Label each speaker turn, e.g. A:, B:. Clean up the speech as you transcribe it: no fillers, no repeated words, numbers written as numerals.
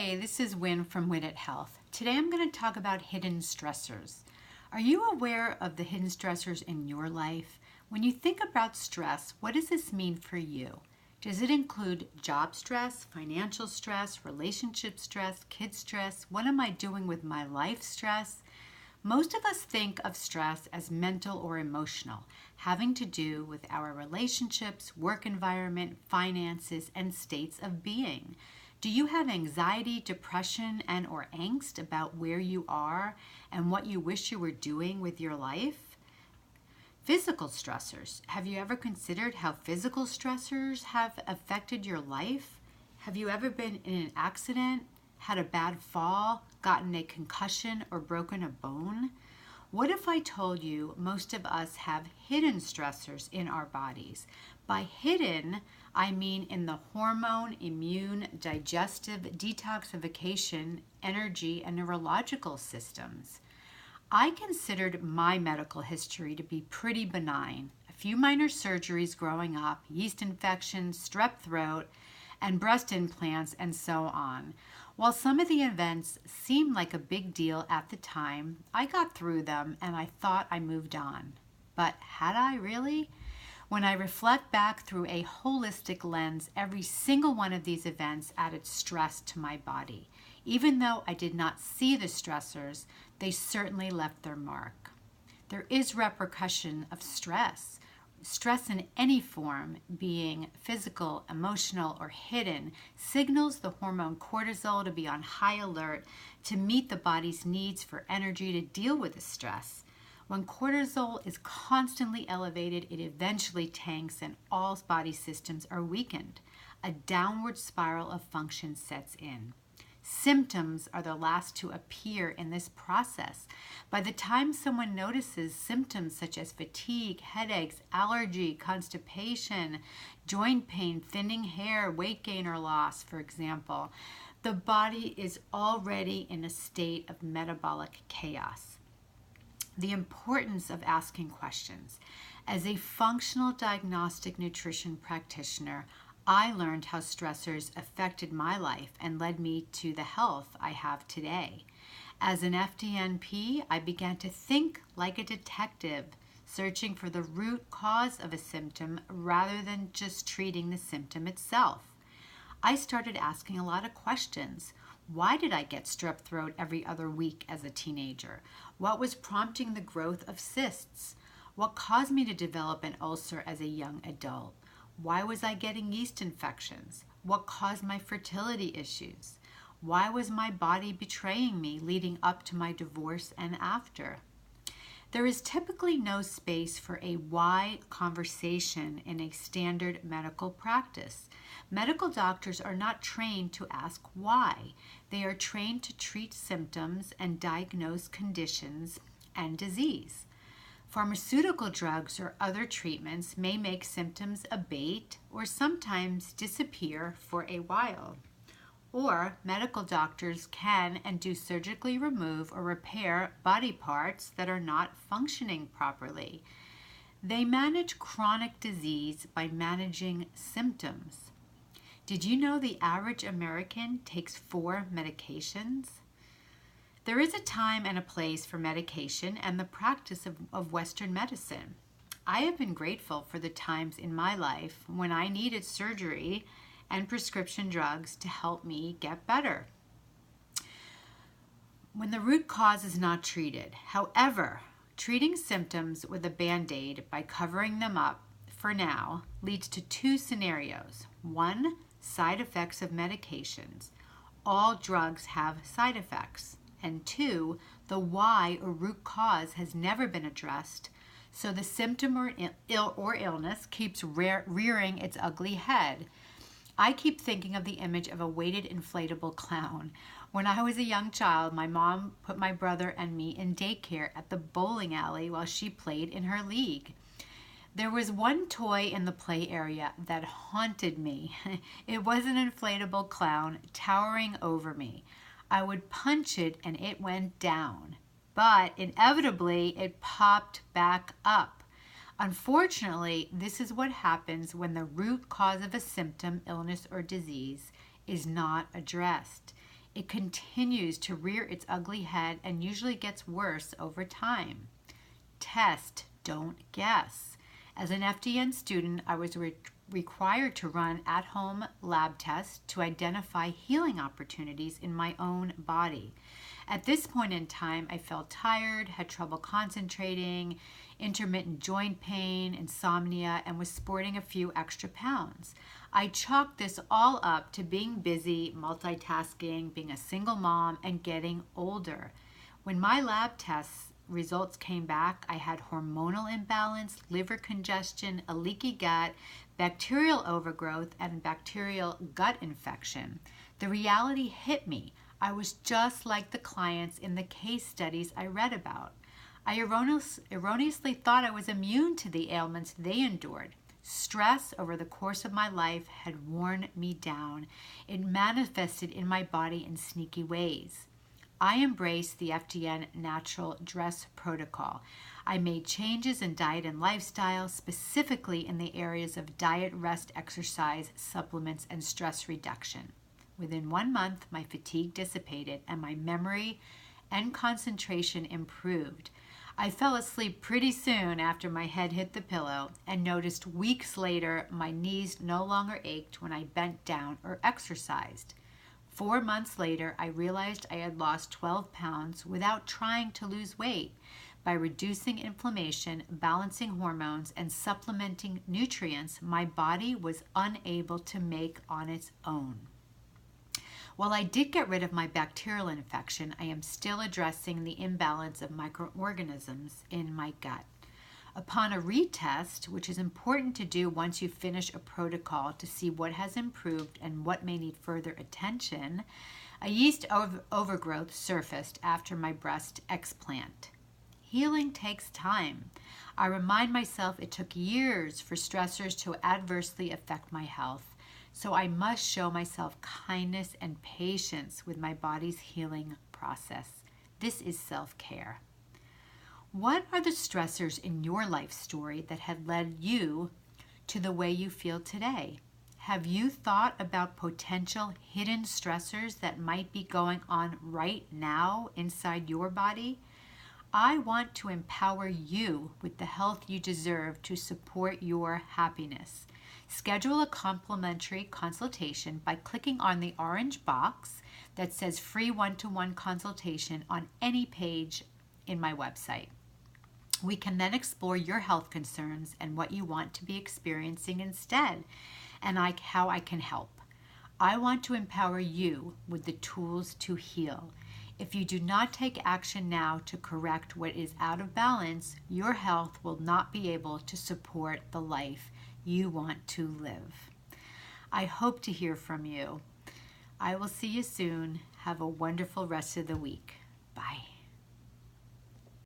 A: Hey, this is Wynne from Wynne Health. Today I'm going to talk about hidden stressors. Are you aware of the hidden stressors in your life? When you think about stress, what does this mean for you? Does it include job stress, financial stress, relationship stress, kid stress? What am I doing with my life stress? Most of us think of stress as mental or emotional, having to do with our relationships, work environment, finances, and states of being. Do you have anxiety, depression, and or angst about where you are and what you wish you were doing with your life? Physical stressors. Have you ever considered how physical stressors have affected your life? Have you ever been in an accident, had a bad fall, gotten a concussion, or broken a bone? What if I told you most of us have hidden stressors in our bodies? By hidden, I mean in the hormone, immune, digestive, detoxification, energy, and neurological systems. I considered my medical history to be pretty benign. A few minor surgeries growing up, yeast infections, strep throat, and breast implants, and so on. While some of the events seemed like a big deal at the time, I got through them and I thought I moved on. But had I really? When I reflect back through a holistic lens, every single one of these events added stress to my body. Even though I did not see the stressors, they certainly left their mark. There is repercussion of stress. Stress in any form, being physical, emotional, or hidden, signals the hormone cortisol to be on high alert to meet the body's needs for energy to deal with the stress. When cortisol is constantly elevated, it eventually tanks and all body systems are weakened. A downward spiral of function sets in. Symptoms are the last to appear in this process. By the time someone notices symptoms such as fatigue, headaches, allergy, constipation, joint pain, thinning hair, weight gain or loss, for example, the body is already in a state of metabolic chaos. The importance of asking questions. As a functional diagnostic nutrition practitioner, I learned how stressors affected my life and led me to the health I have today. As an FDNP, I began to think like a detective, searching for the root cause of a symptom rather than just treating the symptom itself. I started asking a lot of questions. Why did I get strep throat every other week as a teenager? What was prompting the growth of cysts? What caused me to develop an ulcer as a young adult? Why was I getting yeast infections? What caused my fertility issues? Why was my body betraying me leading up to my divorce and after? There is typically no space for a why conversation in a standard medical practice. Medical doctors are not trained to ask why. They are trained to treat symptoms and diagnose conditions and disease. Pharmaceutical drugs or other treatments may make symptoms abate or sometimes disappear for a while. Or medical doctors can and do surgically remove or repair body parts that are not functioning properly. They manage chronic disease by managing symptoms. Did you know the average American takes 4 medications? There is a time and a place for medication and the practice of Western medicine. I have been grateful for the times in my life when I needed surgery and prescription drugs to help me get better when the root cause is not treated. However, treating symptoms with a Band-Aid by covering them up for now leads to 2 scenarios. 1, side effects of medications. All drugs have side effects. And 2, the why or root cause has never been addressed, so the symptom or illness keeps rearing its ugly head. I keep thinking of the image of a weighted inflatable clown. When I was a young child, my mom put my brother and me in daycare at the bowling alley while she played in her league. There was one toy in the play area that haunted me. It was an inflatable clown towering over me. I would punch it and it went down, but inevitably it popped back up. Unfortunately, this is what happens when the root cause of a symptom, illness, or disease is not addressed. It continues to rear its ugly head and usually gets worse over time. Test, don't guess. As an FDN student, I was required to run at-home lab tests to identify healing opportunities in my own body. At this point in time, I felt tired, had trouble concentrating, intermittent joint pain, insomnia, and was sporting a few extra pounds. I chalked this all up to being busy, multitasking, being a single mom, and getting older. When my lab tests results came back, I had hormonal imbalance, liver congestion, a leaky gut, bacterial overgrowth, and bacterial gut infection. The reality hit me. I was just like the clients in the case studies I read about. I erroneously thought I was immune to the ailments they endured. Stress over the course of my life had worn me down. It manifested in my body in sneaky ways. I embraced the FDN Natural Dress Protocol. I made changes in diet and lifestyle, specifically in the areas of diet, rest, exercise, supplements, and stress reduction. Within 1 month, my fatigue dissipated and my memory and concentration improved. I fell asleep pretty soon after my head hit the pillow and noticed weeks later my knees no longer ached when I bent down or exercised. 4 months later, I realized I had lost 12 pounds without trying to lose weight. By reducing inflammation, balancing hormones, and supplementing nutrients my body was unable to make on its own. While I did get rid of my bacterial infection, I am still addressing the imbalance of microorganisms in my gut. Upon a retest, which is important to do once you finish a protocol to see what has improved and what may need further attention, a yeast overgrowth surfaced after my breast explant. Healing takes time. I remind myself it took years for stressors to adversely affect my health. So I must show myself kindness and patience with my body's healing process. This is self-care. What are the stressors in your life story that had led you to the way you feel today? Have you thought about potential hidden stressors that might be going on right now inside your body? I want to empower you with the health you deserve to support your happiness. Schedule a complimentary consultation by clicking on the orange box that says free one-to-one consultation on any page in my website. We can then explore your health concerns and what you want to be experiencing instead, and how I can help. I want to empower you with the tools to heal. If you do not take action now to correct what is out of balance, your health will not be able to support the life you want to live. I hope to hear from you. I will see you soon. Have a wonderful rest of the week. Bye.